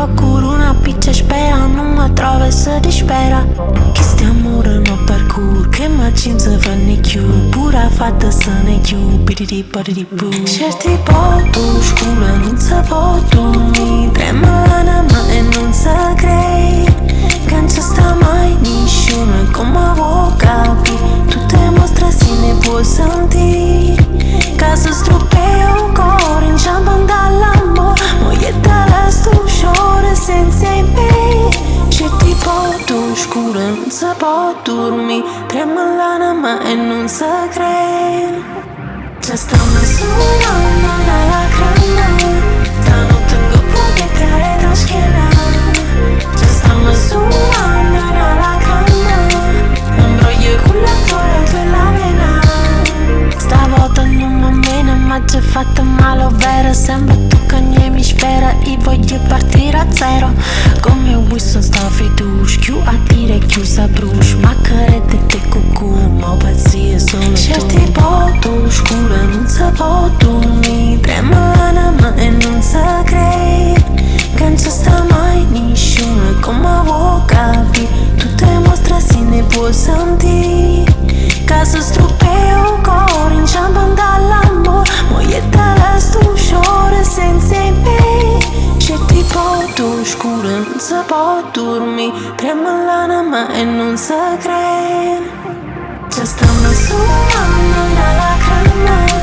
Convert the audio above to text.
qualcuno una piccia spera, non mi trova e si dispera. Che sti amore no parkour, che macin se fanno chiù, pura fatta se ne chiù, piriri pariri bu. Certi potu scura non si può dormire, trema l'anima e non si crei. Che non ci sta mai nessuno come vuoi capire, tutte mostre si ne può sentire. Casa stropeo cuore in ciampan dall'amore, moglietta la sto sciore senza me. C'è tipo tu scura non si può dormire, trema l'anima e non si crede. Già stiamo suonando una lacrima, stanotte non può piegare la schiena. Già stiamo suonando una lacrima, non voglio con la tua e la vena. Stavolta non mi mena, ma già fatta male, ovvero sembra tu che ogni emisfera e voglio partire a zero. Come Wilson sta fiducia, più a dire più sa brucia, ma carette te cucù, ma pazzi è solo tu. Certi potu scura non si può dormire, trema l'anima e non si crede. Che non ci sta mai nessuno come vuoi capire, tutte mostre si ne può sentire. Casa stropeo cuore in ciampan dall'amore, moglietta la sto sciore senza me. C'è tipo tu scura non si può dormire, trema l'anima e non si crede. Già stiamo suonando una lacrima,